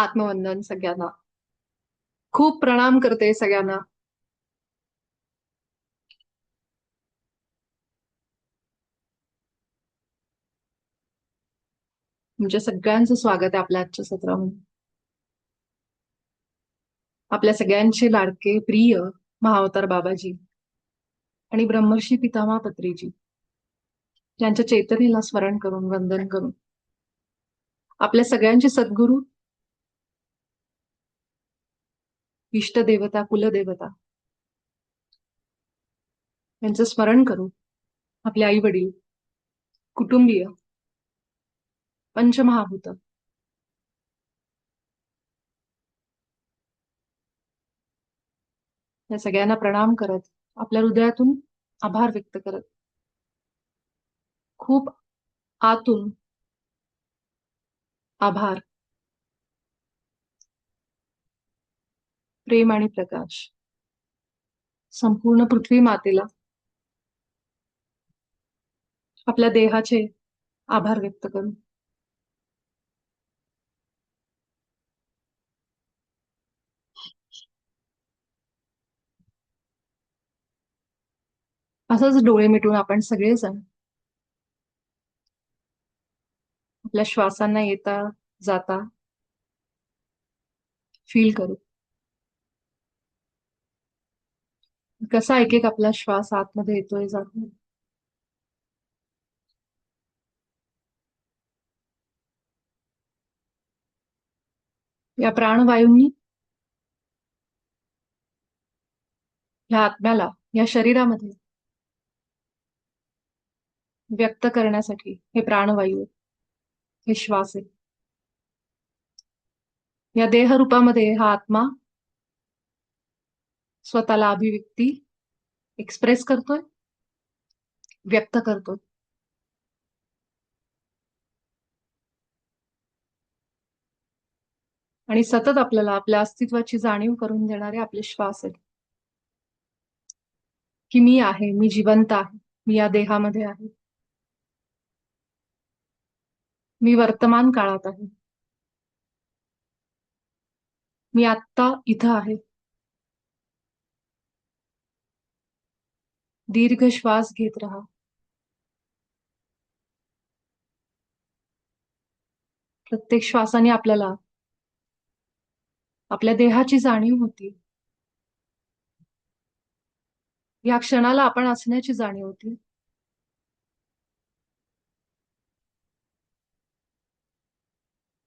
आत्मवंदन सगळ्यांना. खूप प्रणाम करते सगळ्यांना. तुमच्या सगळ्यांचं स्वागत आहे आपल्या आजच्या सत्रामध्ये. आपल्या सगळ्यांचे लाडके प्रिय महाअवतार बाबाजी आणि ब्रह्मर्षी पितामह पत्रीजी यांच्या चैतन्याला स्मरण करून वंदन करून आपल्या सगळ्यांचे सद्गुरू, इष्टदेवता, कुलदेवता यांचं स्मरण करून आपले आई वडील, कुटुंबीय, पंचमहाभूत या सगळ्यांना प्रणाम करत आपल्या हृदयातून आभार व्यक्त करत खूप आतून आभार, प्रेम आणि प्रकाश संपूर्ण पृथ्वी मातेला आपल्या देहाचे आभार व्यक्त करू. असंच डोळे मिटून आपण सगळेजण आपल्या श्वासांना येता जाता फील करू. कसा एक एक आपला श्वास आतमध्ये येतोय जातोय. या प्राणवायूंनी या आत्म्याला या शरीरामध्ये व्यक्त करण्यासाठी हे प्राणवायू आहे, हे श्वास आहे. या देहरूपामध्ये हा आत्मा स्वतःला अभिव्यक्ती एक्सप्रेस करतोय, व्यक्त करतोय. आणि सतत आपल्याला आपल्या अस्तित्वाची जाणीव करून देणारे आपले श्वास आहेत, की मी आहे, मी जिवंत आहे, मी या देहामध्ये आहे, मी वर्तमान काळात आहे, मी आत्ता इथं आहे. दीर्घ श्वास घेत राहा. प्रत्येक श्वासाने आपल्याला आपल्या देहाची जाणीव होती. या क्षणाला आपण असण्याची जाणीव होती.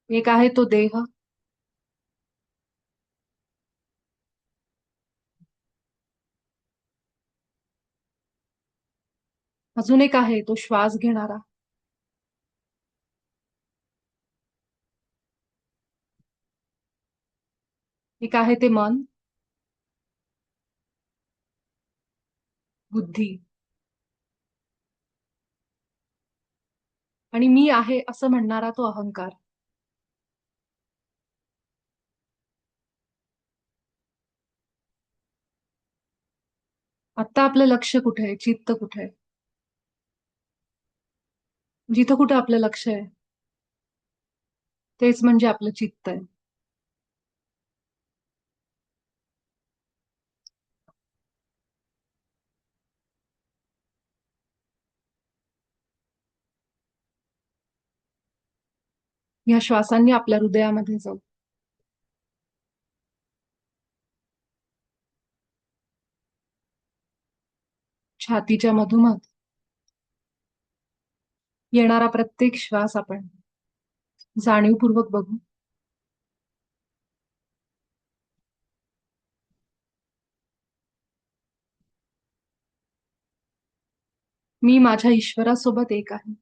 एक आहे तो देह, अजून एक आहे तो श्वास घेणारा, एक आहे ते मन, बुद्धी, आणि मी आहे असं म्हणणारा तो अहंकार. आता आपलं लक्ष कुठे आहे, चित्त कुठे आहे? जिथं कुठं आपलं लक्ष आहे तेच म्हणजे आपलं चित्त आहे. या श्वासांनी आपल्या हृदयामध्ये जाऊ. छातीच्या मधोमध येणारा प्रत्येक श्वास आपण जाणीवपूर्वक बघू. मी माझ्या ईश्वरासोबत एक आहे.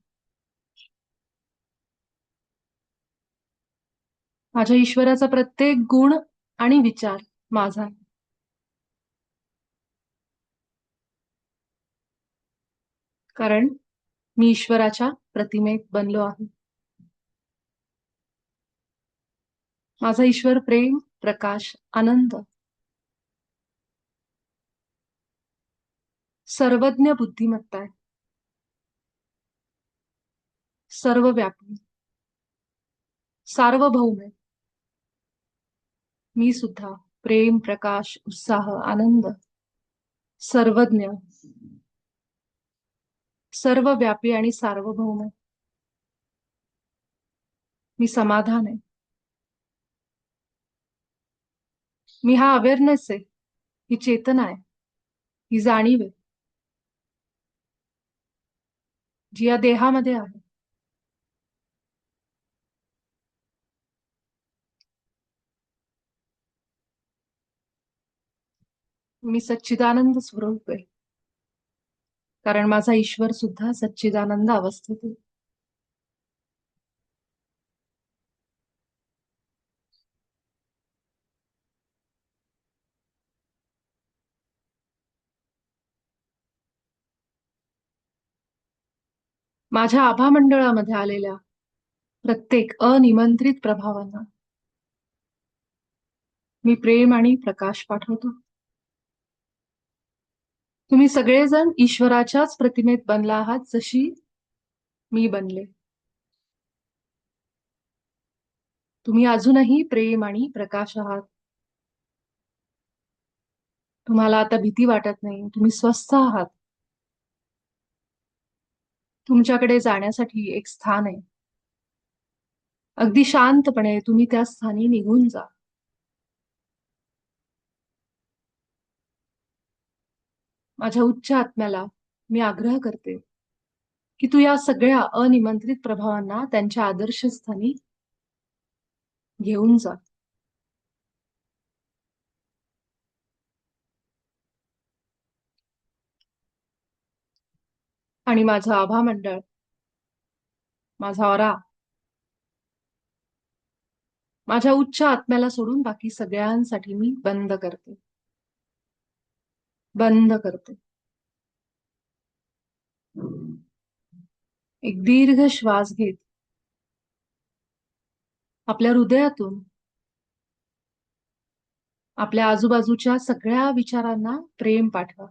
माझ्या ईश्वराचा प्रत्येक गुण आणि विचार माझा आहे. कारण मी ईश्वराच्या प्रतिमेत बनलो आहे. माझा ईश्वर प्रेम, प्रकाश, आनंद, सर्वज्ञ बुद्धिमत्ता आहे, सर्वव्यापी, सार्वभौम आहे. मी सुद्धा प्रेम, प्रकाश, उत्साह, आनंद, सर्वज्ञ, सर्वव्यापी आणि सार्वभौम. मी समाधान आहे. मी हा अवेअरनेस आहे. ही चेतना आहे. ही जाणीव आहे, जी या देहामध्ये आहे. मी सच्चिदानंद स्वरूप आहे. कारण माझा ईश्वर सुद्धा सच्चिदानंद अवस्थेत आहे. माझ्या आभा मंडळामध्ये आलेल्या प्रत्येक अनिमंत्रित प्रभावांना मी प्रेम आणि प्रकाश पाठवतो. तुम्ही सगळेजण ईश्वराच्याच प्रतिमेत बनला आहात, जशी मी बनले. तुम्ही अजूनही प्रेम आणि प्रकाश आहात. तुम्हाला आता भीती वाटत नाही. तुम्ही स्वस्थ आहात. तुमच्याकडे जाण्यासाठी एक स्थान आहे. अगदी शांतपणे तुम्ही त्या स्थानी निघून जा. माझ्या उच्च आत्म्याला मी आग्रह करते की तू या सगळ्या अनिमंत्रित प्रभावांना त्यांच्या आदर्श स्थानी घेऊन जा. आणि माझं आभा मंडळ, माझा ऑरा, माझ्या उच्च आत्म्याला सोडून बाकी सगळ्यांसाठी मी बंद करते. बंद करते. एक दीर्घ श्वास घेत आपल्या हृदयातून आपल्या आजूबाजूच्या सगळ्या विचारांना प्रेम पाठवा.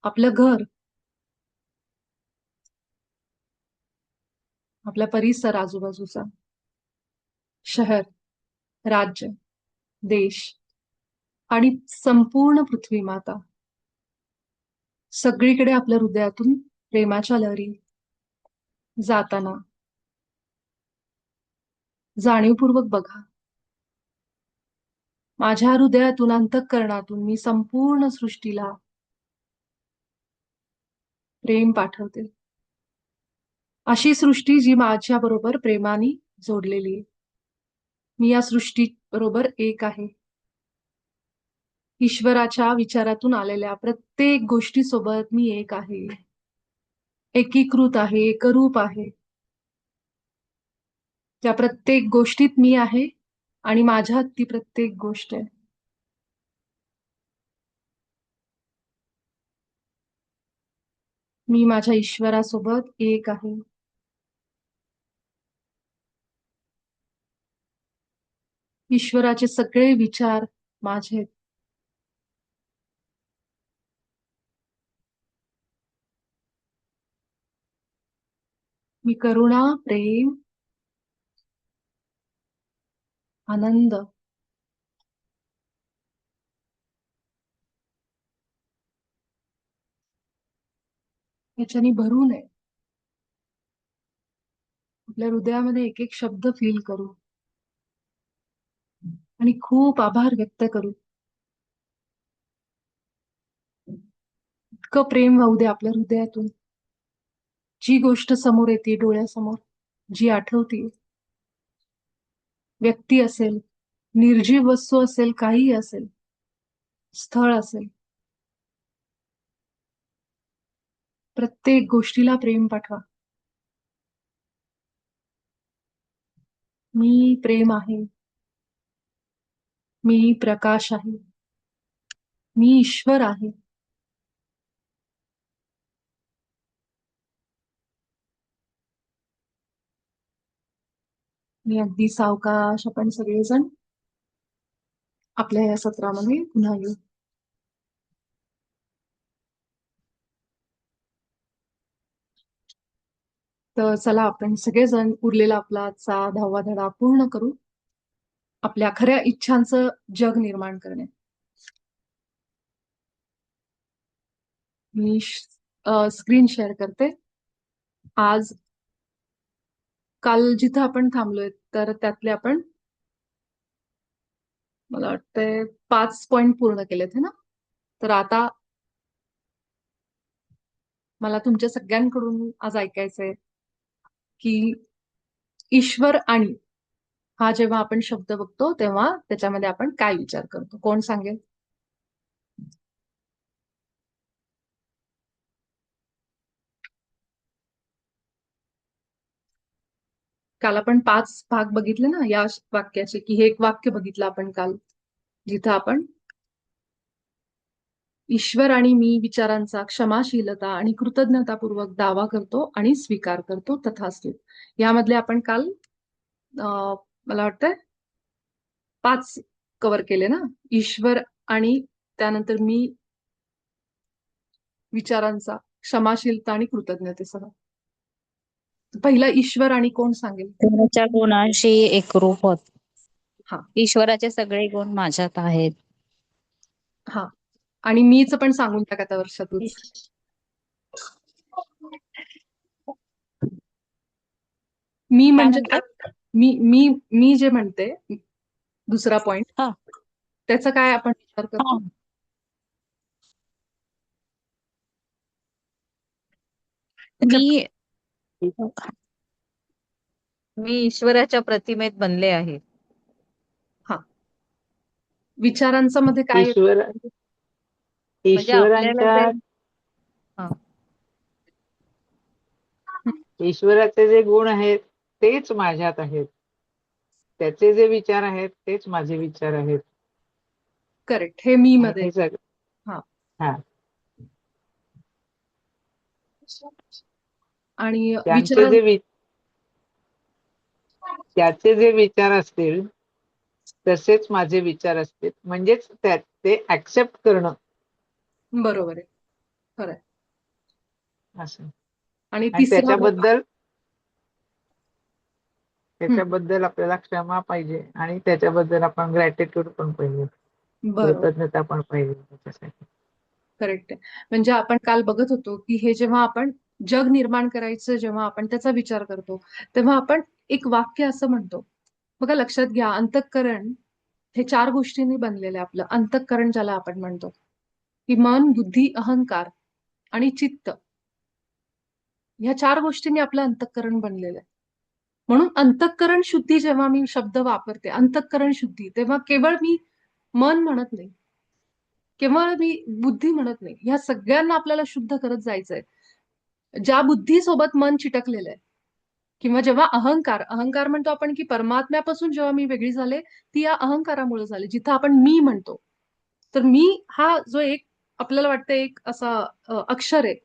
आपलं घर, आपला परिसर आजूबाजूचा, शहर, राज्य, देश आणि संपूर्ण पृथ्वी माता, सगळीकडे आपल्या हृदयातून प्रेमाच्या लहरी जाताना जाणीवपूर्वक बघा. माझ्या हृदयातून, अंतःकरणातून मी संपूर्ण सृष्टीला प्रेम पाठवते. अशी सृष्टी जी माझ्या बरोबर प्रेमाने जोडलेली आहे. मी या सृष्टी बरोबर एक आहे. ईश्वराच्या विचारातून आलेल्या प्रत्येक गोष्टीसोबत मी एक आहे. एकीकृत आहे, एकरूप आहे. त्या प्रत्येक गोष्टीत मी आहे आणि माझ्यात ती प्रत्येक गोष्ट आहे. मी माझ्या ईश्वरासोबत एक आहे. ईश्वराचे सगळे विचार माझे आहेत. मी करुणा, प्रेम, आनंद याच्याने भरून आहे. आपल्या हृदयामध्ये एक एक शब्द फील करू आणि खूप आभार व्यक्त करू. इतकं प्रेम वाहू दे आपल्या हृदयातून. जी गोष्ट समोर येते डोळ्यासमोर, जी आठवते, व्यक्ती असेल, निर्जीव वस्तू असेल, काहीही असेल, स्थळ असेल, प्रत्येक गोष्टीला प्रेम पाठवा. मी प्रेम आहे. मी प्रकाश आहे. मी ईश्वर आहे. मी अगदी सावकाश आपण सगळेजण आपल्या या सत्रामध्ये पुन्हा येऊ. तर चला आपण सगळेजण उरलेला आपला आजचा 10वा धडा पूर्ण करू. आपल्या खऱ्या इच्छांचं जग निर्माण करणे. मी स्क्रीन शेअर करते. आज काल जिथं आपण थांबलोय तर त्यातले आपण मला वाटतंय 5 पॉइंट पूर्ण केलेत है ना. तर आता मला तुमच्या सगळ्यांकडून आज ऐकायचंय की ईश्वर आणि हा जेव्हा आपण शब्द बघतो तेव्हा त्याच्यामध्ये आपण काय विचार करतो. कोण सांगेल? काल आपण 5 भाग बघितले ना या वाक्याचे, की हे एक वाक्य बघितलं आपण काल, जिथं आपण ईश्वर आणि मी विचारांचा क्षमाशीलता आणि कृतज्ञतापूर्वक दावा करतो आणि स्वीकार करतो तथास्तु. यामधले आपण काल मला वाटतंय 5 कव्हर केले ना. ईश्वर आणि त्यानंतर मी विचारांचा क्षमाशीलता आणि कृतज्ञतेसह. पहिला ईश्वर आणि कोण सांगेल? ईश्वराच्या गुणांशी एकरूप होत. हा ईश्वराचे सगळे गुण माझ्यात आहेत. हा आणि मीच पण सांगून टाका त्या वर्षातूच. मी काय म्हणजे म्हणते? मी मी मी जे म्हणते दुसरा पॉइंट, हा त्याचा काय आपण विचार हा करतो? मी मी ईश्वराच्या प्रतिमेत बनले आहे. हा विचारांचा मध्ये काय येतं? ईश्वर म्हणजे आपल्याला ईश्वरांच्या हा ईश्वराचे जे गुण आहेत तेच माझ्यात आहेत. त्याचे जे विचार आहेत तेच माझे विचार आहेत. करेक्ट. हे मी आणि मध्ये हे सगळं हा हा आणि त्यांचे विचार जे त्याचे जे विचार असतील तसेच माझे विचार असतील. म्हणजेच ते ऍक्सेप्ट करणं बरोबर आहे. खरंय. असं. आणि आणि तिसरा भाग त्याच्याबद्दल आपल्याला क्षमा पाहिजे आणि त्याच्याबद्दल आपण ग्रॅटिट्यूड पण पाहिजे, बरोबर. कृतज्ञता पण पाहिजे त्याच्यासाठी. करेक्ट आहे. म्हणजे आपण काल बघत होतो की हे जेव्हा आपण जग निर्माण करायचं जेव्हा आपण त्याचा विचार करतो तेव्हा आपण एक वाक्य असं म्हणतो बघा. लक्षात घ्या, अंतःकरण हे 4 गोष्टींनी बनलेलं आहे. आपलं अंतःकरण ज्याला आपण म्हणतो की मन, बुद्धी, अहंकार आणि चित्त, ह्या 4 गोष्टींनी आपलं अंतःकरण बनलेलं आहे. म्हणून अंतःकरण शुद्धी जेव्हा मी शब्द वापरते अंतःकरण शुद्धी, तेव्हा केवळ मी मन म्हणत नाही, केवळ मी बुद्धी म्हणत नाही. ह्या सगळ्यांना आपल्याला शुद्ध करत जायचंय. ज्या बुद्धीसोबत मन चिटकलेलं आहे किंवा जेव्हा अहंकार अहंकार म्हणतो आपण की परमात्म्यापासून जेव्हा मी वेगळी झाले ती या अहंकारामुळे झाली, जिथं आपण मी म्हणतो. तर मी हा जो एक आपल्याला वाटतं एक असा अक्षर आहे,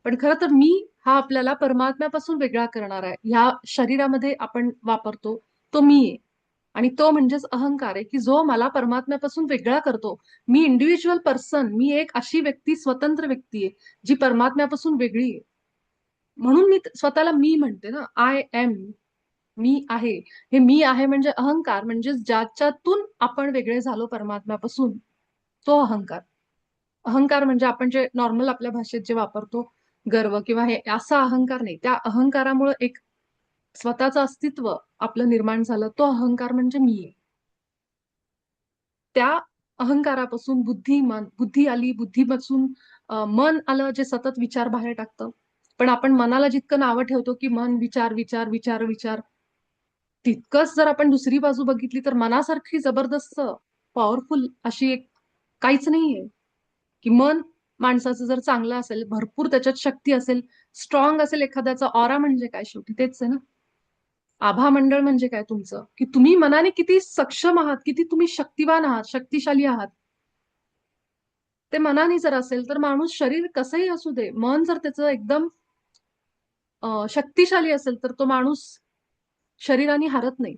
पण खरं तर मी हा आपल्याला परमात्म्यापासून वेगळा करणार आहे. ह्या शरीरामध्ये आपण वापरतो तो मी आहे. आणि तो म्हणजेच अहंकार आहे की जो मला परमात्म्यापासून वेगळा करतो. मी इंडिव्हिज्युअल पर्सन, मी एक अशी व्यक्ती, स्वतंत्र व्यक्ती आहे जी परमात्म्यापासून वेगळी आहे. म्हणून मी स्वतःला मी म्हणते ना, आय एम, मी आहे. हे मी आहे म्हणजे अहंकार, म्हणजे ज्याच्यातून आपण वेगळे झालो परमात्म्यापासून, तो अहंकार. अहंकार म्हणजे आपण जे नॉर्मल आपल्या भाषेत जे वापरतो गर्व किंवा हे असा अहंकार नाही. त्या अहंकारामुळे एक स्वतःचं अस्तित्व आपलं निर्माण झालं, तो अहंकार म्हणजे मी आहे. त्या अहंकारापासून बुद्धी आली, बुद्धीपासून मन आलं जे सतत विचार बाहेर टाकतं. पण आपण मनाला जितकं नावं ठेवतो की मन, विचार विचार विचार विचार, तितकंच जर आपण दुसरी बाजू बघितली तर मनासारखी जबरदस्त पॉवरफुल अशी एक काहीच नाहीये. की मन माणसाचं जर चांगलं असेल, भरपूर त्याच्यात शक्ती असेल, स्ट्रॉंग असेल, एखाद्याचा ऑरा म्हणजे काय, शेवटी तेच आहे ना. आभा मंडळ म्हणजे काय तुमचं, की तुम्ही मनाने किती सक्षम आहात, किती तुम्ही शक्तिवान आहात, शक्तिशाली आहात. ते मनाने जर असेल तर माणूस शरीर कसंही असू दे, मन जर त्याचं एकदम शक्तिशाली असेल तर तो माणूस शरीराने हारत नाही.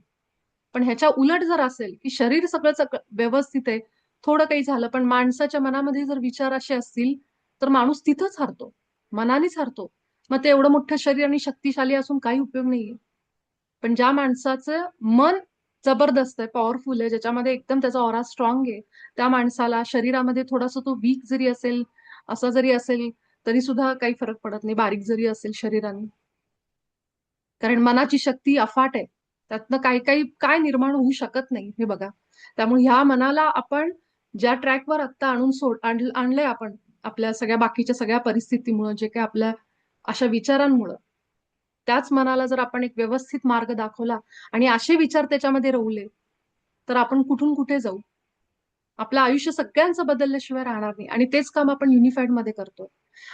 पण ह्याच्या उलट जर असेल की शरीर सगळं व्यवस्थित आहे, थोडं काही झालं पण माणसाच्या मनामध्ये जर विचार असे असतील तर माणूस तिथंच हारतो, मनानेच हारतो. मग ते एवढं मोठं शरीर आणि शक्तिशाली असून काही उपयोग नाहीये. पण ज्या माणसाचं मन जबरदस्त आहे, पॉवरफुल आहे, ज्याच्यामध्ये एकदम त्याचा ऑरा स्ट्रॉंग आहे, त्या माणसाला शरीरामध्ये थोडासा तो वीक जरी असेल, असा जरी असेल, तरी सुद्धा काही फरक पडत नाही, बारीक जरी असेल शरीराने. कारण मनाची शक्ती अफाट आहे. त्यातनं काही काही काय निर्माण होऊ शकत नाही हे बघा. त्यामुळे ह्या मनाला आपण ज्या ट्रॅकवर आत्ता आणलंय आपण, आपल्या सगळ्या बाकीच्या सगळ्या परिस्थितीमुळं, जे काही आपल्या अशा विचारांमुळं, त्याच मनाला जर आपण एक व्यवस्थित मार्ग दाखवला आणि असे विचार त्याच्यामध्ये रोवले, तर आपण कुठून कुठे जाऊ. आपलं आयुष्य सगळ्यांचं बदलल्याशिवाय राहणार नाही, आणि तेच काम आपण युनिफाईड मध्ये करतो.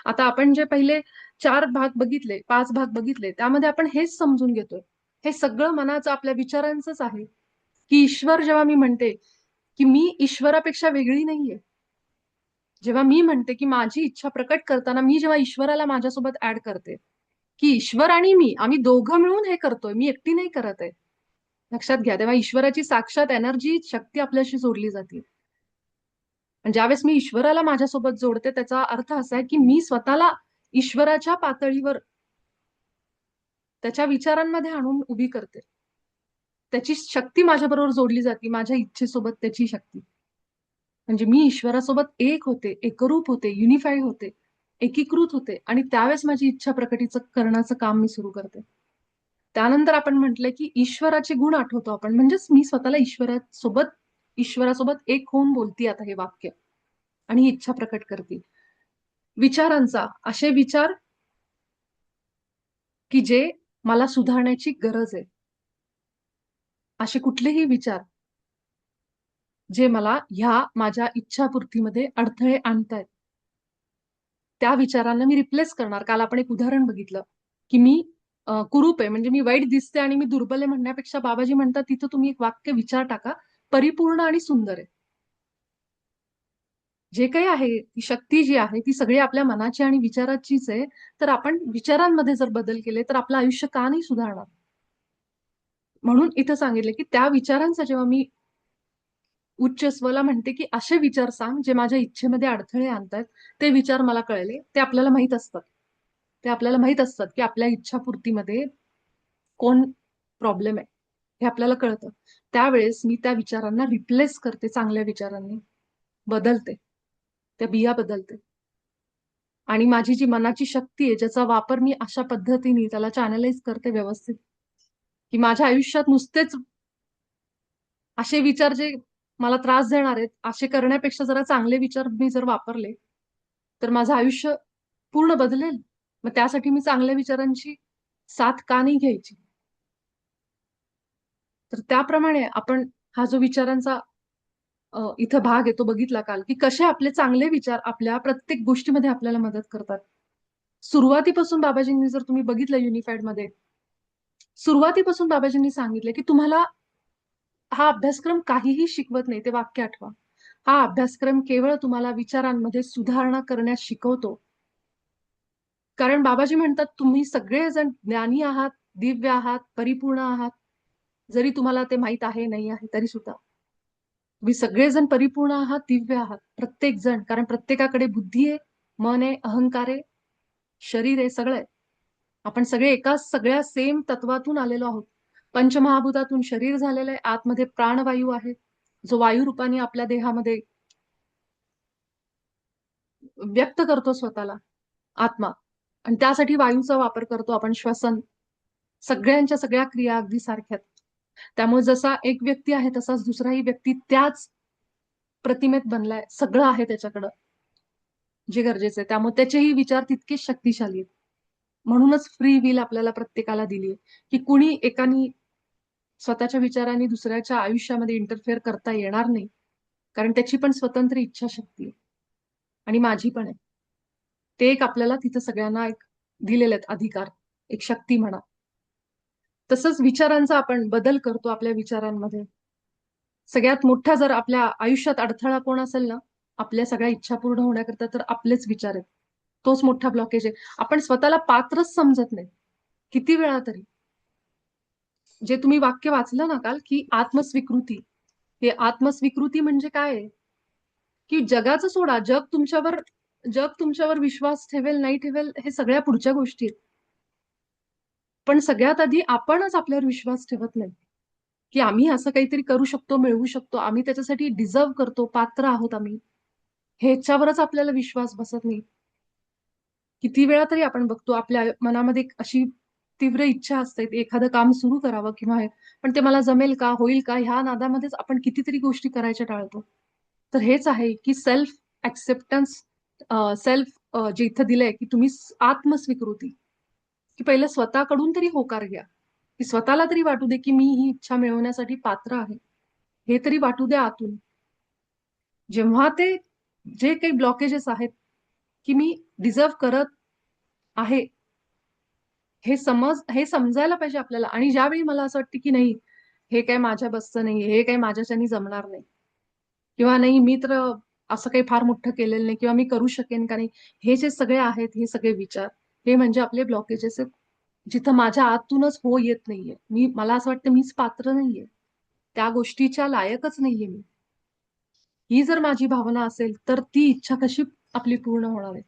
आता आपण जे पहिले 4 भाग बघितले, 5 भाग बघितले, त्यामध्ये आपण हेच समजून घेतोय, हे सगळं मनाचं, आपल्या विचारांचंच आहे. की ईश्वर, जेव्हा मी म्हणते की मी ईश्वरापेक्षा वेगळी नाहीये, जेव्हा मी म्हणते की माझी इच्छा प्रकट करताना मी जेव्हा ईश्वराला माझ्यासोबत ऍड करते, की ईश्वर आणि मी, आम्ही दोघं मिळून हे करतोय, मी एकटी नाही करत आहे, लक्षात घ्या. तेव्हा ईश्वराची साक्षात एनर्जी, शक्ती आपल्याशी जोडली जाते. आणि ज्यावेळेस मी ईश्वराला माझ्यासोबत जोडते, त्याचा अर्थ असा आहे की मी स्वतःला ईश्वराच्या पातळीवर, त्याच्या विचारांमध्ये आणून उभी करते. त्याची शक्ती माझ्याबरोबर जोडली जाते, माझ्या इच्छेसोबत त्याची शक्ती. म्हणजे मी ईश्वरासोबत एक होते, एकरूप होते, युनिफाईड होते, एकीकृत होते, आणि त्यावेळेस माझी इच्छा प्रकटीचं करण्याचं काम मी सुरू करते. त्यानंतर आपण म्हटलंय की ईश्वराचे गुण आठवतो आपण, म्हणजेच मी स्वतःला ईश्वरासोबत एक होऊन बोलती आता हे वाक्य, आणि ही इच्छा प्रकट करते. विचारांचा, असे विचार की जे मला सुधारण्याची गरज आहे, असे कुठलेही विचार जे मला ह्या माझ्या इच्छापूर्तीमध्ये अडथळे आणतायत, त्या विचारांना मी रिप्लेस करणार. काल आपण एक उदाहरण बघितलं की मी कुरूप आहे, म्हणजे मी वाईट दिसते आणि मी दुर्बल आहे म्हणण्यापेक्षा बाबाजी म्हणतात तिथं तुम्ही एक वाक्य विचार टाका, परिपूर्ण आणि सुंदर आहे. जे काही आहे, ती शक्ती जी आहे ती सगळी आपल्या मनाची आणि विचाराचीच आहे. तर आपण विचारांमध्ये जर बदल केले तर आपलं आयुष्य का नाही सुधारणार. म्हणून इथं सांगितलं की त्या विचारांचा जेव्हा मी उच्च स्वला म्हणते की असे विचार सांग जे माझ्या इच्छेमध्ये अडथळे आणतात, ते विचार मला कळले, ते आपल्याला माहित असतात. ते आपल्याला माहित असतात की आपल्या इच्छापूर्तीमध्ये कोण प्रॉब्लेम आहे, हे आपल्याला कळतं. त्यावेळेस मी त्या विचारांना रिप्लेस करते चांगल्या विचारांनी, बदलते, त्या बिया बदलते. आणि माझी जी मनाची शक्ती आहे, ज्याचा वापर मी अशा पद्धतीने त्याला चॅनलाइज करते व्यवस्थित, की माझ्या आयुष्यात नुसतेच असे विचार जे मला त्रास देणार आहेत, असे करण्यापेक्षा जरा चांगले विचार मी जर वापरले, तर माझं आयुष्य पूर्ण बदलेल. मग त्यासाठी मी चांगल्या विचारांची साथ का नाही घ्यायची. तर त्याप्रमाणे आपण हा जो विचारांचा इथं भाग आहे तो बघितला काल, की कसे आपले चांगले विचार आपल्या प्रत्येक गोष्टीमध्ये आपल्याला मदत करतात. सुरुवातीपासून बाबाजींनी जर तुम्ही बघितलं युनिफाईड मध्ये, सुरुवातीपासून बाबाजींनी सांगितलं की तुम्हाला हा अभ्यासक्रम काहीही शिकवत नाही, ते वाक्य आठवा. हा अभ्यासक्रम केवळ तुम्हाला विचारांमध्ये सुधारणा करण्यास शिकवतो. कारण बाबाजी म्हणतात तुम्ही सगळेजण ज्ञानी आहात, दिव्य आहात, परिपूर्ण आहात. जरी तुम्हाला ते माहित आहे नाही आहे तरी सुद्धा तुम्ही सगळेजण परिपूर्ण आहात, दिव्य आहात, प्रत्येक जण. कारण प्रत्येकाकडे बुद्धी आहे, मन आहे, अहंकार आहे, शरीर आहे, सगळं आहे. आपण सगळे एकाच सगळ्या सेम तत्वातून आलेलो आहोत. पंचमहाभूतातून शरीर झालेलं आहे, आतमध्ये प्राणवायू आहे, जो वायू रूपाने आपल्या देहामध्ये व्यक्त करतो स्वतःला, आत्मा. आणि त्यासाठी वायूचा वापर करतो आपण, श्वसन. सगळ्यांच्या सगळ्या क्रिया अगदी सारख्यात. त्यामुळे जसा एक व्यक्ती आहे तसाच दुसराही व्यक्ती त्याच प्रतिमेत बनलाय, सगळं आहे त्याच्याकडं जे गरजेचं आहे. त्यामुळे त्याचेही विचार तितकेच शक्तिशाली आहेत. म्हणूनच फ्री विल आपल्याला प्रत्येकाला दिली, की कुणी एकानी स्वतःच्या विचारांनी दुसऱ्याच्या आयुष्यामध्ये इंटरफेअर करता येणार नाही. कारण त्याची पण स्वतंत्र इच्छाशक्ती आहे, आणि माझी पण आहे. ते एक आपल्याला तिथं सगळ्यांना एक दिलेले आहेत अधिकार, एक शक्ती म्हणा. तसंच विचारांचा आपण बदल करतो आपल्या विचारांमध्ये. सगळ्यात मोठा जर आपल्या आयुष्यात अडथळा कोण असेल ना, आपल्या सगळ्या इच्छा पूर्ण होण्याकरता, तर आपलेच विचार आहेत. तोच मोठा ब्लॉकेज आहे. आपण स्वतःला पात्रच समजत नाही किती वेळा तरी. जे तुम्ही वाक्य वाचलं ना काल, की आत्मस्वीकृती, हे आत्मस्वीकृती म्हणजे काय आहे, की जगाचं सोडा, जग तुमच्यावर विश्वास ठेवेल नाही ठेवेल हे सगळ्या पुढच्या गोष्टी आहेत. पण सगळ्यात आधी आपणच आपल्यावर विश्वास ठेवत नाही. की आम्ही असं काहीतरी करू शकतो, मिळवू शकतो, आम्ही त्याच्यासाठी डिझर्व करतो, पात्र आहोत आम्ही, ह्याच्यावरच आपल्याला विश्वास बसत नाही. किती वेळा तरी आपण बघतो आपल्या मनामध्ये एक अशी तीव्र इच्छा असते की एखादं काम सुरू करावं किंवा हे, पण ते मला जमेल का, होईल का, ह्या नादामध्येच आपण कितीतरी गोष्टी करायच्या टाळतो. तर हेच आहे की सेल्फ ऍक्सेप्टन्स, सेल्फ जे इथं दिलंय की तुम्ही आत्मस्वीकृती, की पहिलं स्वतःकडून तरी होकार घ्या, की स्वतःला तरी वाटू दे की मी ही इच्छा मिळवण्यासाठी पात्र आहे, हे तरी वाटू दे आतून. जेव्हा ते जे काही ब्लॉकेजेस आहेत की मी डिझर्व करत आहे, हे समजायला पाहिजे आपल्याला. आणि ज्यावेळी मला असं वाटतं की नाही, हे काय माझ्या बसचं नाही, हे काय माझ्याच्यानी जमणार नाही, किंवा नाही मी तर असं काही फार मोठं केलेलं नाही, किंवा मी करू शकेन का नाही, हे जे सगळे आहेत, हे सगळे विचार, हे म्हणजे आपले ब्लॉकेजेस आहेत. जिथं माझ्या आतूनच हो येत नाहीये, मला असं वाटतं मीच पात्र नाहीये, त्या गोष्टीच्या लायकच नाहीये मी, ही जर माझी भावना असेल तर ती इच्छा कशी आपली पूर्ण होणार आहे.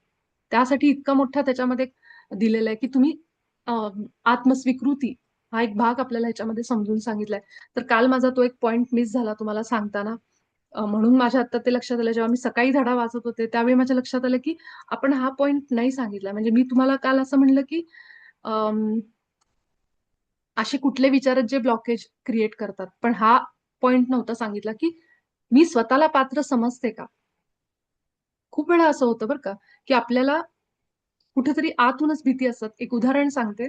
त्यासाठी इतका मोठा त्याच्यामध्ये दिलेला आहे की तुम्ही आत्मस्वीकृती हा एक भाग आपल्याला ह्याच्यामध्ये समजून सांगितलाय. तर काल माझा तो एक पॉइंट मिस झाला तुम्हाला सांगताना. म्हणून माझ्या आता ते लक्षात आलं, जेव्हा मी सकाळी धडा वाचत होते त्यावेळी माझ्या लक्षात आलं की आपण हा पॉइंट नाही सांगितला. म्हणजे मी तुम्हाला काल असं म्हणलं की अम, असे कुठले विचार आहेत जे ब्लॉकेज क्रिएट करतात, पण हा पॉइंट नव्हता सांगितला की मी स्वतःला पात्र समजते का. खूप वेळा असं होतं बरं का, की आपल्याला कुठेतरी आतूनच भीती असतात. एक उदाहरण सांगते.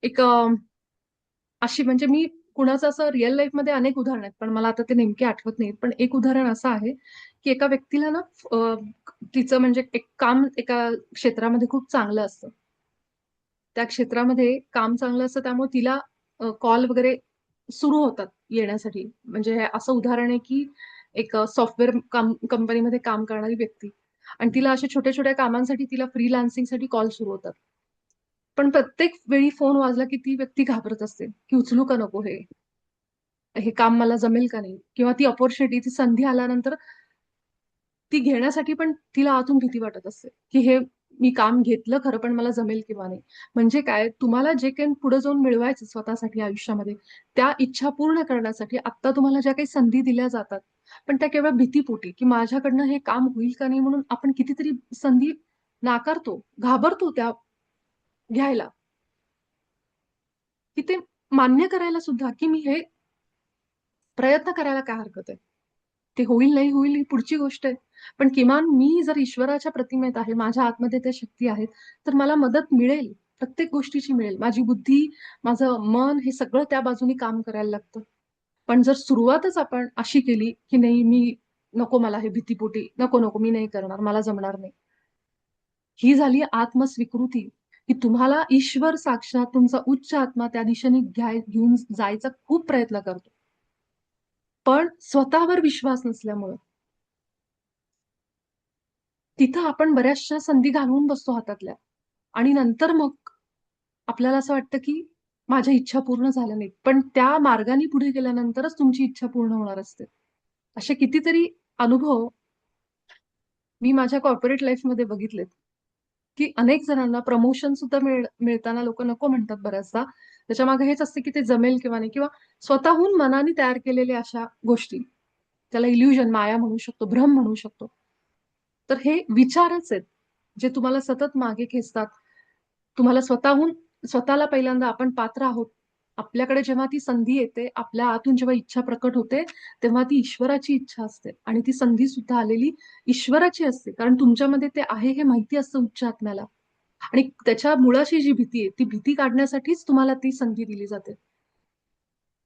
एक अशी म्हणजे मी कुणाचं असं रिअल लाईफमध्ये अनेक उदाहरण आहेत, पण मला आता ते नेमके आठवत नाहीत. पण एक उदाहरण असं आहे, की एका व्यक्तीला ना तिचं म्हणजे एक काम एका क्षेत्रामध्ये खूप चांगलं असतं. त्या क्षेत्रामध्ये काम चांगलं असतं त्यामुळे तिला कॉल वगैरे सुरू होतात येण्यासाठी. म्हणजे हे असं उदाहरण आहे, की एक सॉफ्टवेअर कंपनीमध्ये काम करणारी व्यक्ती, आणि तिला अशा छोट्या-छोट्या कामांसाठी तिला फ्रीलान्सिंगसाठी कॉल सुरू होतात. पण प्रत्येक वेळी फोन वाजला की ती व्यक्ती घाबरत असते, की उचलू का नको हे? हे काम मला जमेल का नाही? किंवा ती अपॉर्च्युनिटी, ती संधी आल्यानंतर ती घेण्यासाठी पण तिला आतून भीती वाटत असते, की हे मी काम घेतलं खरं, पण मला जमेल किंवा नाही. म्हणजे काय, तुम्हाला जे काही पुढे जाऊन मिळवायचं स्वतःसाठी आयुष्यामध्ये, त्या इच्छा पूर्ण करण्यासाठी आत्ता तुम्हाला ज्या काही संधी दिल्या जातात, पण त्या केवळ भीतीपोटी, की माझ्याकडनं हे काम होईल का नाही, म्हणून आपण कितीतरी संधी नाकारतो, घाबरतो त्या घ्यायला, की ते मान्य करायला सुद्धा, की मी हे प्रयत्न करायला काय हरकत आहे? ते होईल नाही होईल ही पुढची गोष्ट आहे. पण किमान मी जर ईश्वराच्या प्रतिमेत आहे, माझ्या आतमध्ये त्या शक्ती आहेत, तर मला मदत मिळेल. प्रत्येक गोष्टीची मिळेल. माझी बुद्धी, माझं मन हे सगळं त्या बाजूनी काम करायला लागतं. पण जर सुरुवातच आपण अशी केली, की नाही नको मला हे भीतीपोटी, नको मी नाही करणार, मला जमणार नाही. ही झाली आत्मस्वीकृती, की तुम्हाला ईश्वर साक्षात तुमचा उच्च आत्मा त्या दिशेने घेऊन जायचा खूप प्रयत्न करतो. पण स्वतःवर विश्वास नसल्यामुळं तिथं आपण बऱ्याचशा संधी घालवून बसतो हातातल्या. आणि नंतर मग आपल्याला असं वाटतं, की माझ्या इच्छा पूर्ण झाल्या नाहीत. पण त्या मार्गाने पुढे गेल्यानंतरच तुमची इच्छा पूर्ण होणार असते. असे कितीतरी अनुभव मी माझ्या कॉर्पोरेट लाईफमध्ये बघितलेत, की अनेक जणांना प्रमोशन सुद्धा मिळताना लोकं नको म्हणतात बऱ्याचदा. त्याच्यामागे हेच असते, की ते जमेल किंवा नाही, किंवा स्वतःहून मनाने तयार केलेल्या अशा गोष्टी. त्याला इल्युजन, माया म्हणू शकतो, भ्रम म्हणू शकतो. तर हे विचारच आहेत, जे तुम्हाला सतत मागे खेचतात. तुम्हाला स्वतःला पहिल्यांदा आपण पात्र आहोत. आपल्याकडे जेव्हा ती संधी येते, आपल्या आतून जेव्हा इच्छा प्रकट होते, तेव्हा ती ईश्वराची इच्छा असते आणि ती संधी सुद्धा आलेली ईश्वराची असते. कारण तुमच्यामध्ये ते आहे हे माहिती असतं उच्च आत्म्याला, आणि त्याच्या मुळाशी जी भीती आहे, ती भीती काढण्यासाठीच तुम्हाला ती संधी दिली जाते.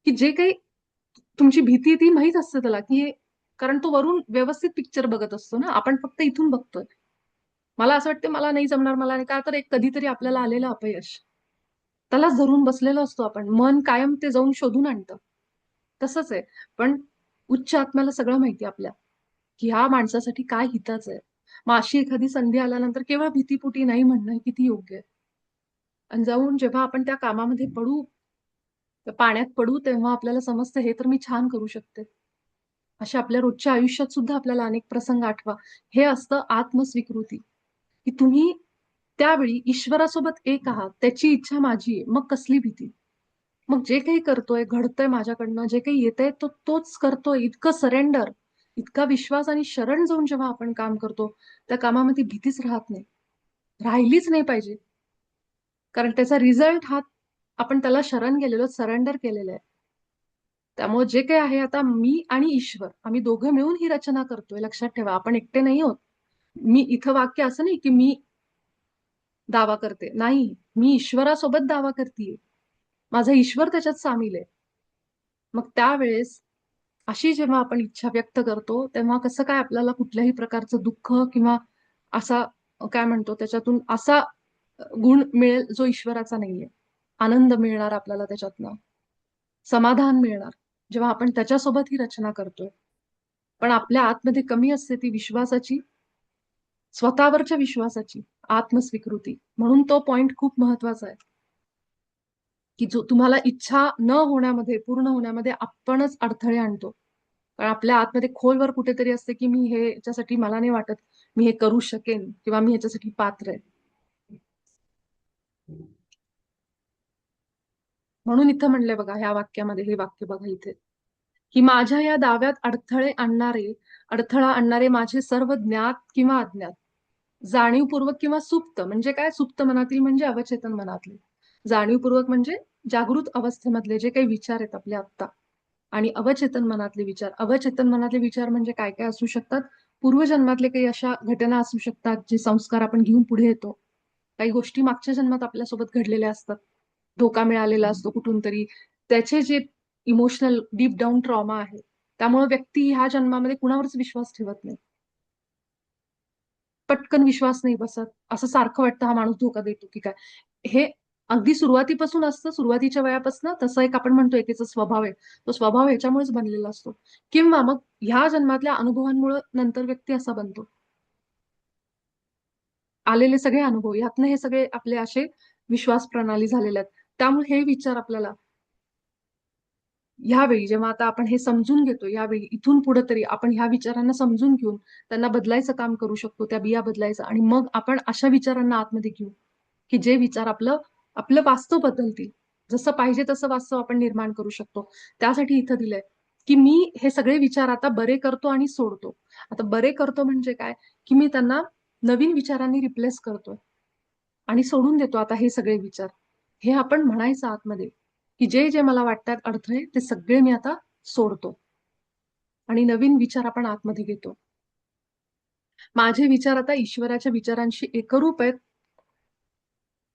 की जे काही तुमची भीती ती माहीत असते त्याला, की कारण तो वरून व्यवस्थित पिक्चर बघत असतो ना, आपण फक्त इथून बघतोय. मला असं वाटतं मला नाही जमणार, मला नाही, का तर एक कधीतरी आपल्याला आलेलं अपयश. त्यालाच धरून बसलेलो असतो आपण. मन कायम ते जाऊन शोधून आणतं. तसंच आहे. पण उच्च आत्म्याला सगळं माहिती आपल्या, की ह्या माणसासाठी काय हिताचं आहे. मग अशी एखादी संधी आल्यानंतर केवळ भीतीपोटी नाही म्हणणं हे किती योग्य आहे. आणि जाऊन जेव्हा आपण त्या कामामध्ये पडू, त्या पाण्यात पडू, तेव्हा आपल्याला समजतं हे तर मी छान करू शकते. अशा आपल्या रोजच्या आयुष्यात सुद्धा आपल्याला अनेक प्रसंग आठवा. हे असतं आत्मस्वीकृती, की तुम्ही त्यावेळी ईश्वरासोबत एक आहात, त्याची इच्छा माझी आहे, मग कसली भीती? मग जे काही करतोय, घडतंय माझ्याकडनं, जे काही येतंय तो तोच करतोय, इतकं सरेंडर, इतका विश्वास आणि शरण जाऊन जेव्हा आपण काम करतो, त्या कामामध्ये भीतीच राहत नाही. राहिलीच नाही पाहिजे. कारण त्याचा रिझल्ट हा आपण त्याला शरण गेलेलो, सरेंडर केलेलं आहे. त्यामुळे जे काही आहे आता मी आणि ईश्वर आम्ही दोघं मिळून ही रचना करतोय. लक्षात ठेवा, आपण एकटे नाही आहोत. मी इथं वाक्य असं नाही की मी दावा करते. नाही, मी ईश्वरासोबत दावा करतेय. माझा ईश्वर त्याच्यात सामील आहे. मग त्यावेळेस अशी जेव्हा आपण इच्छा व्यक्त करतो, तेव्हा कसं काय आपल्याला कुठल्याही प्रकारचं दुःख किंवा असा काय म्हणतो त्याच्यातून असा गुण मिळेल जो ईश्वराचा नाहीये. आनंद मिळणार आपल्याला त्याच्यातनं, समाधान मिळणार, जेव्हा आपण त्याच्यासोबत ही रचना करतोय. पण आपल्या आतमध्ये कमी असते ती विश्वासाची, स्वतःवरच्या विश्वासाची आत्मस्वीकृती. म्हणून तो पॉइंट खूप महत्वाचा आहे, की जो तुम्हाला इच्छा न होण्यामध्ये, पूर्ण होण्यामध्ये आपणच अडथळे आणतो. कारण आपल्या आतमध्ये खोलवर कुठेतरी असते, की मी हे याच्यासाठी मला नाही वाटत मी हे करू शकेन किंवा मी ह्याच्यासाठी पात्र आहे. म्हणून इथं म्हणलंय बघा, ह्या वाक्यामध्ये हे वाक्य बघा इथे, की माझ्या या दाव्यात अडथळा आणणारे माझे सर्व ज्ञात किंवा अज्ञात, जाणीवपूर्वक किंवा सुप्त, म्हणजे काय सुप्त मनातील म्हणजे अवचेतन मनातले, जाणीवपूर्वक म्हणजे जागृत अवस्थेमधले जे काही विचार आहेत आपले आत्ता, आणि अवचेतन मनातले विचार. अवचेतन मनातले विचार म्हणजे काय काय असू शकतात? पूर्वजन्मातले काही अशा घटना असू शकतात, जे संस्कार आपण घेऊन पुढे येतो. काही गोष्टी मागच्या जन्मात आपल्यासोबत घडलेल्या असतात, धोका मिळालेला असतो कुठून तरी, त्याचे जे इमोशनल डीप डाऊन ट्रॉमा आहे, त्यामुळे व्यक्ती ह्या जन्मामध्ये कुणावरच विश्वास ठेवत नाही. पटकन विश्वास नाही बसत, असं सारखं वाटतं हा माणूस धोका देतो की काय. हे अगदी सुरुवातीपासून असतं, सुरुवातीच्या वयापासून तसं एक आपण म्हणतो एकेचा स्वभाव आहे, तो स्वभाव ह्याच्यामुळेच बनलेला असतो, किंवा मग ह्या जन्मातल्या अनुभवांमुळे नंतर व्यक्ती असा बनतो. आलेले सगळे अनुभव ह्यातनं हे सगळे आपले असे विश्वास प्रणाली झालेले आहेत. त्यामुळे हे विचार आपल्याला ह्यावेळी जेव्हा आता आपण हे समजून घेतो, यावेळी इथून पुढे तरी आपण ह्या विचारांना समजून घेऊन त्यांना बदलायचं काम करू शकतो, त्या बिया बदलायचं, आणि मग आपण अशा विचारांना आतमध्ये घेऊ की जे विचार आपलं आपलं वास्तव बदलतील. जसं पाहिजे तसं वास्तव आपण निर्माण करू शकतो. त्यासाठी इथं दिलंय की मी हे सगळे विचार आता बरे करतो आणि सोडतो. आता बरे करतो म्हणजे काय, की मी त्यांना नवीन विचारांनी रिप्लेस करतोय आणि सोडून देतो आता हे सगळे विचार. हे आपण म्हणायचं आतमध्ये, की जे जे मला वाटतात अडथळे ते सगळे मी आता सोडतो आणि नवीन विचार आपण आतमध्ये घेतो. माझे विचार आता ईश्वराच्या विचारांशी एकरूप आहेत,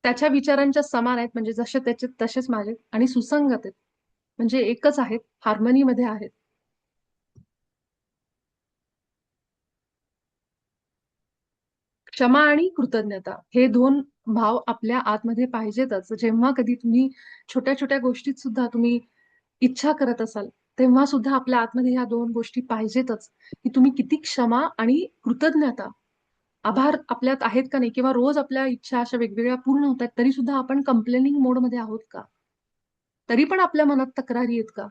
त्याच्या विचारांच्या समान आहेत, म्हणजे जसे त्याचे तसेच माझे, आणि सुसंगत आहेत, म्हणजे एकच आहेत, हार्मनीमध्ये आहेत. क्षमा आणि कृतज्ञता हे दोन भाव आपल्या आतमध्ये पाहिजेतच. जेव्हा कधी तुम्ही छोट्या छोट्या गोष्टीत सुद्धा तुम्ही इच्छा करत असाल, तेव्हा सुद्धा आपल्या आतमध्ये ह्या दोन गोष्टी पाहिजेतच, की तुम्ही किती क्षमा आणि कृतज्ञता, आभार आपल्यात आहेत का नाही, किंवा रोज आपल्या इच्छा अशा वेगवेगळ्या पूर्ण होतात तरी सुद्धा आपण कंप्लेनिंग मोडमध्ये आहोत का? तरी पण आपल्या मनात तक्रारी आहेत का,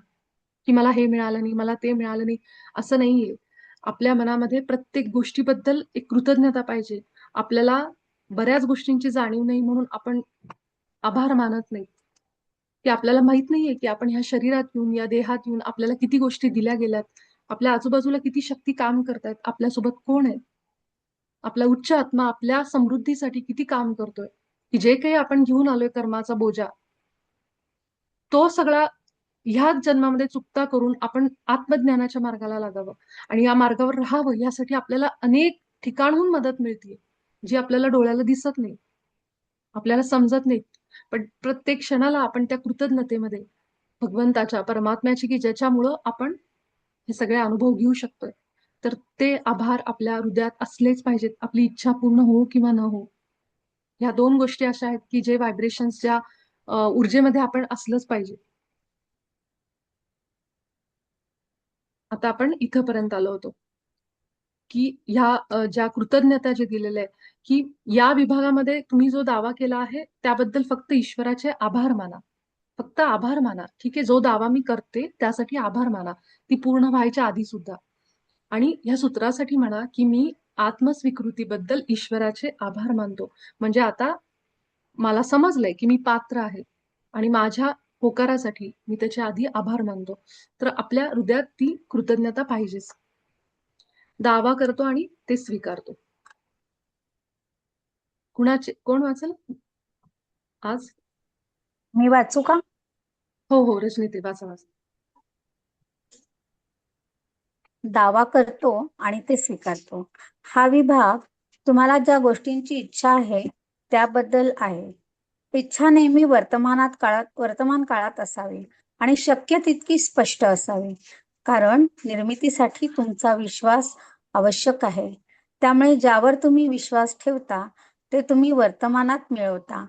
की मला हे मिळालं नाही, मला ते मिळालं नाही? असं नाहीये. आपल्या मनामध्ये प्रत्येक गोष्टीबद्दल एक कृतज्ञता पाहिजे. आपल्याला बऱ्याच गोष्टींची जाणीव नाही म्हणून आपण आभार मानत नाही, की आपल्याला माहित नाहीये की आपण ह्या शरीरात येऊन, या देहात येऊन आपल्याला किती गोष्टी दिल्या गेल्यात, आपल्या आजूबाजूला किती शक्ती काम करतायत, आपल्यासोबत कोण आहे, आपला उच्च आत्मा आपल्या समृद्धीसाठी किती काम करतोय, की जे काही आपण घेऊन आलोय कर्माचा बोजा, तो सगळा ह्याच जन्मामध्ये चुकता करून आपण आत्मज्ञानाच्या मार्गाला लागावं आणि या मार्गावर राहावं, यासाठी आपल्याला अनेक ठिकाणहून मदत मिळते, जी आपल्याला डोळ्याला दिसत नाही, आपल्याला समजत नाही. पण प्रत्येक क्षणाला आपण त्या कृतज्ञतेमध्ये भगवंताच्या, परमात्म्याची, की ज्याच्यामुळं आपण हे सगळे अनुभव घेऊ शकतोय, तर ते आभार आपल्या हृदयात असलेच पाहिजेत, आपली इच्छा पूर्ण हो किंवा न हो. ह्या दोन गोष्टी अशा आहेत की जे व्हायब्रेशन्स, ज्या ऊर्जेमध्ये आपण असलंच पाहिजे. आता आपण इथपर्यंत आलो होतो, की ह्या ज्या कृतज्ञता जे दिलेल्या आहे, की या विभागामध्ये तुम्ही जो दावा केला आहे त्याबद्दल फक्त ईश्वराचे आभार माना. फक्त आभार माना. ठीक आहे, जो दावा मी करते त्यासाठी आभार माना, ती पूर्ण व्हायच्या आधी सुद्धा. आणि ह्या सूत्रासाठी म्हणा, की मी आत्मस्वीकृतीबद्दल ईश्वराचे आभार मानतो. म्हणजे आता मला समजलंय की मी पात्र आहे आणि माझ्या होकारासाठी मी त्याचे आधी आभार मानतो. तर आपल्या हृदयात ती कृतज्ञता पाहिजेच. दावा करतो आणि ते स्वीकारतो. कोण वाचेल आज? मी वाचू का? हो रजनी, वाचा वाचा. दावा करतो आणि ते स्वीकारतो. हा विभाग तुम्हाला ज्या गोष्टींची इच्छा आहे त्याबद्दल आहे. इच्छा नेहमी वर्तमान काळात असावी आणि शक्य तितकी स्पष्ट असावी, कारण निर्मितीसाठी तुमचा विश्वास आवश्यक आहे. त्यामुळे ज्यावर तुम्ही विश्वास ठेवता ते तुम्ही वर्तमानात मिळवता.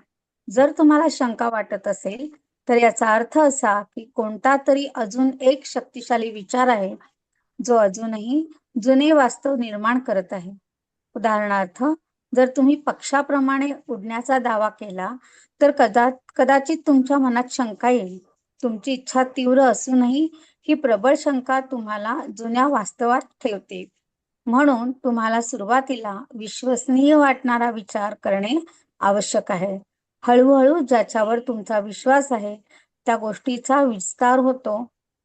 जर तुम्हाला शंका वाटत असेल तर याचा अर्थ असा की कोणता तरी अजून एक शक्तिशाली विचार आहे जो अजूनही जुने वास्तव निर्माण करत आहे. उदाहरणार्थ, जर तुम्ही पक्षाप्रमाणे उडण्याचा दावा केला तर कदाचित तुमच्या मनात शंका येईल. तुमची इच्छा तीव्र असूनही ही प्रबळ शंका तुम्हाला जुन्या वास्तवात ठेवते. म्हणून तुम्हाला सुरुवातीला विश्वसनीय वाटणारा विचार करणे आवश्यक आहे. हळूहळू ज्याच्यावर तुमचा विश्वास आहे त्या गोष्टीचा विस्तार होतो.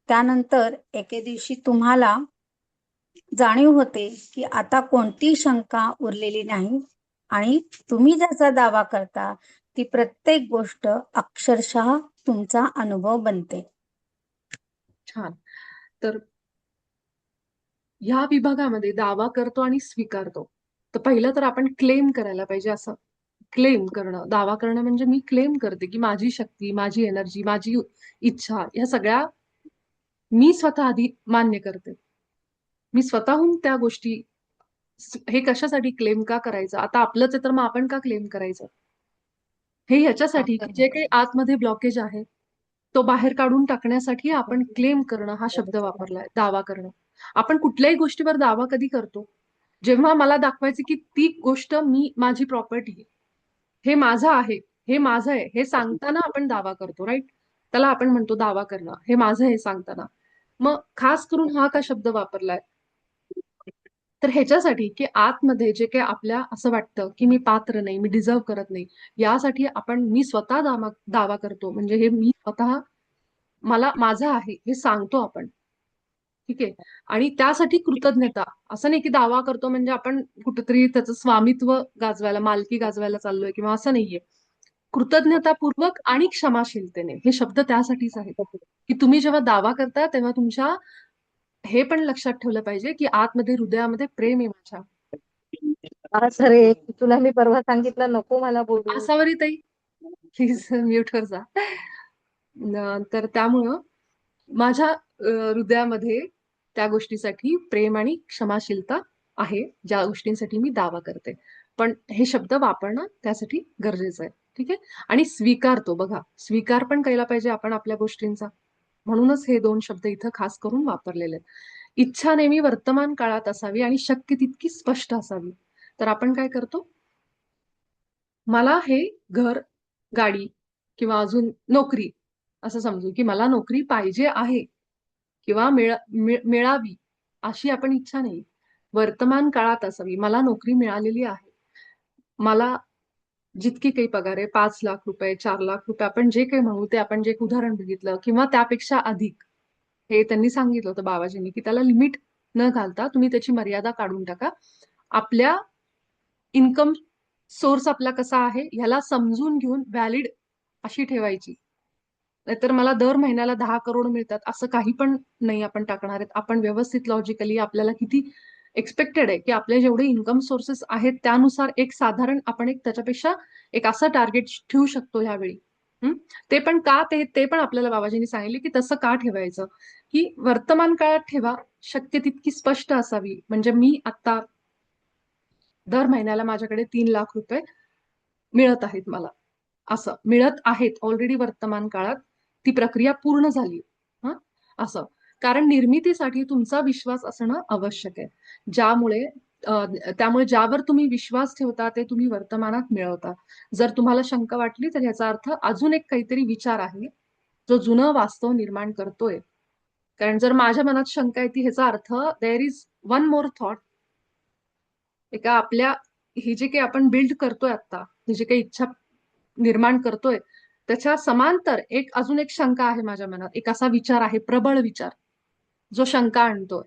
त्यानंतर एके दिवशी तुम्हाला जाणीव होते की आता कोणती शंका उरलेली नाही आणि तुम्ही ज्याचा दावा करता ती प्रत्येक गोष्ट अक्षरशः तुमचा अनुभव बनते. छान. तर ह्या विभागामध्ये दावा करतो आणि स्वीकारतो. तर पहिलं तर आपण क्लेम करायला पाहिजे. असं क्लेम करणं, दावा करणं म्हणजे मी क्लेम करते की माझी शक्ती, माझी एनर्जी, माझी इच्छा ह्या सगळ्या मी स्वतः आधी मान्य करते. मी स्वतःहून त्या गोष्टी हे कशासाठी क्लेम का करायचं? आता आपलंच आहे तर मग आपण का क्लेम करायचं? हे ह्याच्यासाठी की जे काही आतमध्ये ब्लॉकेज आहे तो बाहेर काढून टाकण्यासाठी आपण क्लेम करणं हा शब्द वापरलाय, दावा करणं. आपण कुठल्याही गोष्टीवर दावा कधी करतो? जेव्हा मला दाखवायचं की ती गोष्ट माझी प्रॉपर्टी आहे, हे माझं आहे, हे माझं आहे हे सांगताना आपण दावा करतो, राईट? त्याला आपण म्हणतो दावा करणं. हे माझं आहे सांगताना. मग खास करून हा का शब्द वापरलाय? तर ह्याच्यासाठी की आतमध्ये जे काही आपल्या असं वाटतं की मी पात्र नाही, मी डिझर्व करत नाही, यासाठी मी स्वतः दावा करतो. म्हणजे हे मी स्वतः माझं आहे हे सांगतो आपण. ठीक आहे. आणि त्यासाठी कृतज्ञता. असं नाही की दावा करतो म्हणजे आपण कुठेतरी त्याचं स्वामित्व गाजवायला, मालकी गाजवायला चाललोय किंवा असं नाहीये. कृतज्ञतापूर्वक आणि क्षमाशीलतेने हे शब्द त्यासाठीच आहेत की तुम्ही जेव्हा दावा करता तेव्हा तुमच्या हे पण लक्षात ठेवलं पाहिजे की आतमध्ये हृदयामध्ये प्रेम आहे माझ्या. अरे तुला मी परवा सांगितलं नको मला बोलू. आसावरी ताई प्लीज म्यूटवर जा. तर त्यामुळं माझ्या हृदयामध्ये त्या गोष्टीसाठी प्रेम आणि क्षमाशीलता आहे, ज्या गोष्टींसाठी मी दावा करते. पण हे शब्द वापरणं त्यासाठी गरजेचं आहे. ठीक आहे. आणि स्वीकारतो, बघा स्वीकार पण केला पाहिजे आपण आपल्या गोष्टींचा. म्हणूनच हे 2 शब्द इथं खास करून वापरलेले आहेत. इच्छा नेहमी वर्तमान काळात असावी आणि शक्य तितकी स्पष्ट असावी. तर आपण काय करतो? मला हे घर, गाडी किंवा अजून नोकरी असं समजू की मला नोकरी पाहिजे आहे किंवा मिळावी अशी आपण इच्छा नाही. वर्तमान काळात असावी. मला नोकरी मिळालेली आहे. मला जितकी काही पगार आहे 5 लाख रुपये, 4 लाख रुपये आपण जे काही म्हणू ते आपण जे एक उदाहरण बघितलं किंवा त्यापेक्षा अधिक. हे त्यांनी सांगितलं होतं बाबाजींनी की त्याला लिमिट न घालता तुम्ही त्याची मर्यादा काढून टाका. आपल्या इन्कम सोर्स आपला कसा आहे ह्याला समजून घेऊन व्हॅलिड अशी ठेवायची. नाहीतर मला दर महिन्याला 10 करोड मिळतात असं काही पण नाही आपण टाकणार आहेत. आपण व्यवस्थित लॉजिकली आपल्याला किती एक्सपेक्टेड आहे की आपले जेवढे इन्कम सोर्सेस आहेत त्यानुसार एक साधारण आपण एक त्याच्यापेक्षा एक असं टार्गेट ठेवू शकतो ह्यावेळी. ते पण का ते पण आपल्याला बाबाजींनी सांगितले की तसं का ठेवायचं की वर्तमान काळात ठेवा, शक्य तितकी स्पष्ट असावी. म्हणजे मी आता दर महिन्याला माझ्याकडे 3 लाख रुपये मिळत आहेत मला. असं मिळत आहेत ऑलरेडी वर्तमान काळात. ती प्रक्रिया पूर्ण झाली. हं असं. कारण निर्मितीसाठी तुमचा विश्वास असणं आवश्यक आहे. त्यामुळे ज्यावर तुम्ही विश्वास ठेवता ते तुम्ही वर्तमानात मिळवता. जर तुम्हाला शंका वाटली तर याचा अर्थ अजून एक काहीतरी विचार आहे जो जुनं वास्तव निर्माण करतोय. कारण जर माझ्या मनात शंका येते ह्याचा अर्थ there is one more thought एका आपल्या हे जे काही आपण बिल्ड करतोय आता, हे जे काही इच्छा निर्माण करतोय, त्याच्या समांतर अजून एक शंका आहे माझ्या मनात. एक असा विचार आहे, प्रबळ विचार, जो शंका आणतोय.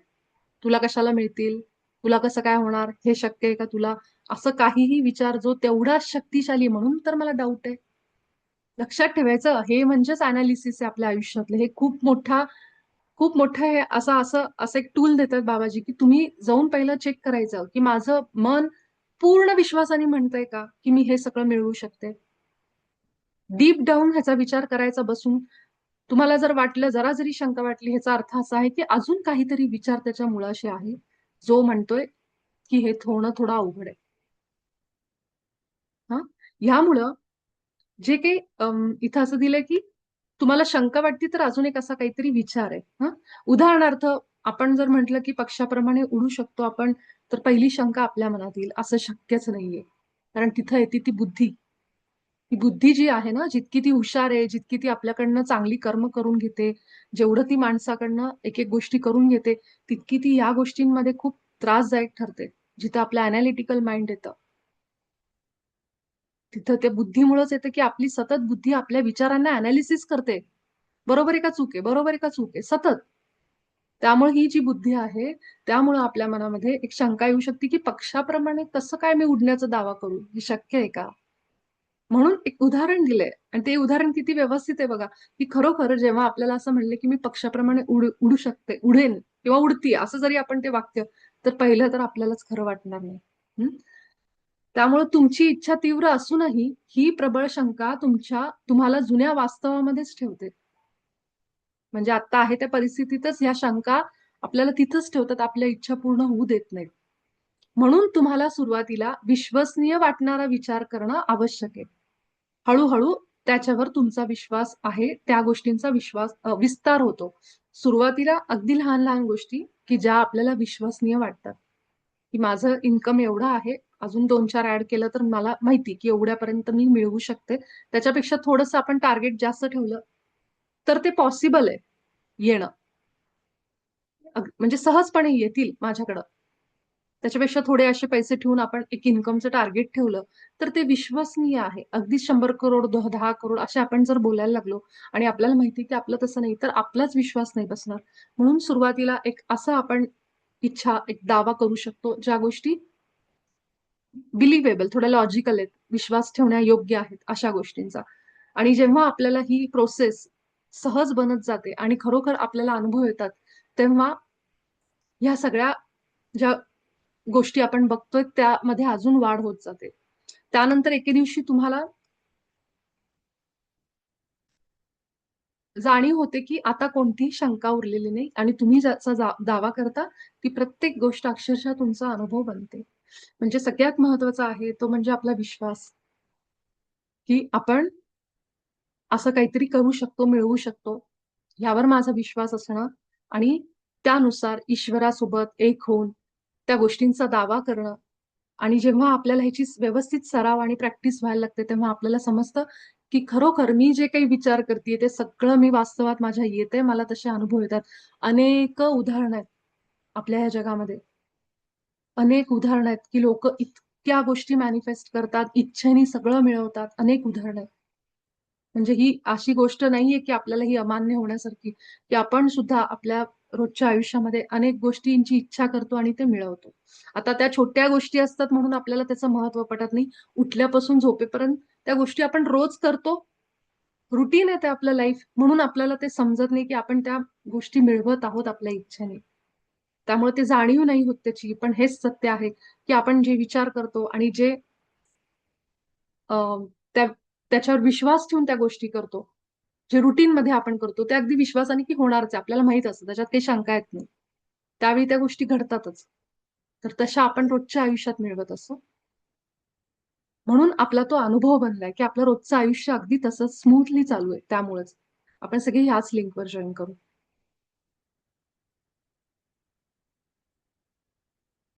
तुला कशाला मिळतील? तुला कसं काय होणार? हे शक्य आहे का तुला? असं काहीही विचार जो तेवढाच शक्तिशाली, म्हणून तर मला डाऊट आहे. लक्षात ठेवायचं, हे म्हणजेच अनालिसिस आहे आपल्या आयुष्यातलं. हे खूप मोठं हे असं एक टूल देतात बाबाजी, की तुम्ही जाऊन पहिलं चेक करायचं, की माझं मन पूर्ण विश्वासाने म्हणतंय का, की मी हे सगळं मिळवू शकते. डीप डाऊन ह्याचा विचार करायचा बसून. तुम्हाला जर वाटलं, जरा जरी शंका वाटली, ह्याचा अर्थ असा आहे, की अजून काहीतरी विचार त्याच्या मुळाशी आहे, जो म्हणतोय, की हे होणं थोडं अवघड आहे. हा, ह्यामुळं जे काही इथं असं दिलंय, की तुम्हाला शंका वाटते तर अजून एक असा काहीतरी विचार आहे. उदाहरणार्थ, आपण जर म्हटलं की पक्षाप्रमाणे उडू शकतो आपण, तर पहिली शंका आपल्या मनात येईल, असं शक्यच नाहीये. कारण तिथं येते ती बुद्धी. ती बुद्धी जी आहे ना, जितकी ती हुशार आहे, जितकी ती आपल्याकडनं चांगली कर्म करून घेते, जेवढं ती माणसाकडनं एक एक गोष्टी करून घेते, तितकी ती या गोष्टींमध्ये खूप त्रासदायक ठरते. जिथं आपलं अनालिटिकल माइंड येतं, तिथं ते बुद्धीमुळेच येतं, की आपली सतत बुद्धी आपल्या विचारांना अनालिसिस करते. बरोबर आहे का चूक आहे, बरोबर आहे का चूक आहे, सतत. त्यामुळे ही जी बुद्धी आहे, त्यामुळे आपल्या मनामध्ये एक शंका येऊ शकते, की पक्षाप्रमाणे कसं काय मी उडण्याचा दावा करू? हे शक्य आहे का? म्हणून एक उदाहरण दिलंय, आणि ते उदाहरण किती व्यवस्थित आहे बघा, की खरोखर जेव्हा आपल्याला असं म्हणलं, की मी पक्षाप्रमाणे उडू शकते, उडेन किंवा उडतीये, असं जरी आपण ते वाक्य, तर पहिलं तर आपल्यालाच खरं वाटणार नाही. त्यामुळे तुमची इच्छा तीव्र असूनही ही प्रबळ शंका तुम्हाला जुन्या वास्तवामध्येच ठेवते. म्हणजे आता आहे त्या परिस्थितीतच ह्या शंका आपल्याला तिथंच ठेवतात, आपल्या इच्छा पूर्ण होऊ देत नाहीत. म्हणून तुम्हाला सुरुवातीला विश्वसनीय वाटणारा विचार करणं आवश्यक आहे. हळूहळू त्याच्यावर तुमचा विश्वास आहे, त्या गोष्टींचा विस्तार होतो. सुरुवातीला अगदी लहान लहान गोष्टी, की ज्या आपल्याला विश्वसनीय वाटतात, की माझं इन्कम एवढं आहे, अजून 2-4 ऍड केलं तर मला माहिती, की एवढ्यापर्यंत मी मिळवू शकते. त्याच्यापेक्षा थोडंसं आपण टार्गेट जास्त ठेवलं तर ते पॉसिबल आहे येणं. म्हणजे सहजपणे येतील माझ्याकडं. त्याच्यापेक्षा थोडे असे पैसे ठेवून आपण एक इन्कमचं टार्गेट ठेवलं, तर ते विश्वसनीय आहे. अगदी 100 करोड, 10 करोड असे आपण जर बोलायला लागलो, आणि आपल्याला माहिती की आपलं तसं नाही, तर आपलाच विश्वास नाही बसणार. म्हणून सुरुवातीला एक असं आपण एक दावा करू शकतो, ज्या गोष्टी बिलिव्हेबल, थोड्या लॉजिकल आहेत, विश्वास ठेवण्यायोग्य आहेत, अशा गोष्टींचा. आणि जेव्हा आपल्याला ही प्रोसेस सहज बनत जाते आणि खरोखर आपल्याला अनुभव येतात, तेव्हा ह्या सगळ्या ज्या गोष्टी आपण बघतोय त्यामध्ये अजून वाढ होत जाते. त्यानंतर एके दिवशी तुम्हाला जाणीव होते, की आता कोणतीही शंका उरलेली नाही, आणि तुम्ही ज्याचा दावा करता, ती प्रत्येक गोष्ट अक्षरशः तुमचा अनुभव बनते. म्हणजे सगळ्यात महत्वाचा आहे तो म्हणजे आपला विश्वास, की आपण असं काहीतरी करू शकतो, मिळवू शकतो. ह्यावर माझा विश्वास असणं, आणि त्यानुसार ईश्वरासोबत एक होऊन त्या गोष्टींचा दावा करणं. आणि जेव्हा आपल्याला ह्याची व्यवस्थित सराव आणि प्रॅक्टिस व्हायला लागते, तेव्हा आपल्याला समजतं, की खरोखर मी जे काही विचार करतेय ते सगळं मी वास्तवात माझ्या येतंय, मला तसे अनुभव येतात. अनेक उदाहरणं आहेत आपल्या ह्या जगामध्ये. अनेक उदाहरणं आहेत, की लोक इतक्या गोष्टी मॅनिफेस्ट करतात, इच्छेने सगळं मिळवतात. अनेक उदाहरणं आहेत. म्हणजे ही अशी गोष्ट नाहीये, की आपल्याला ही अमान्य होण्यासारखी, की आपण सुद्धा आपल्या रोजच्या आयुष्यामध्ये अनेक गोष्टींची इच्छा करतो आणि ते मिळवतो. आता त्या छोट्या गोष्टी असतात म्हणून आपल्याला त्याचं महत्व पटत नाही. उठल्यापासून झोपेपर्यंत त्या गोष्टी आपण रोज करतो. रुटीन आहे ते आपलं लाईफ, म्हणून आपल्याला ते समजत नाही, की आपण त्या गोष्टी मिळवत आहोत आपल्या इच्छेने. त्यामुळे ते जाणीव नाही होत त्याची. पण हेच सत्य आहे, की आपण जे विचार करतो आणि जे अ, त्या त्याच्यावर विश्वास ठेवून त्या गोष्टी करतो, जे रुटीनमध्ये आपण करतो, ते अगदी विश्वासाने की होणारच आहे. आपल्याला माहित असतं, त्याच्यात काही शंका येत नाही. त्यावेळी त्या गोष्टी घडतातच. तर तशा आपण रोजच्या आयुष्यात मिळवत असतो. म्हणून आपला तो अनुभव बनलाय, की आपलं रोजचं आयुष्य अगदी तसंच स्मूथली चालू आहे. त्यामुळेच आपण सगळे ह्याच लिंकवर जॉईन करू.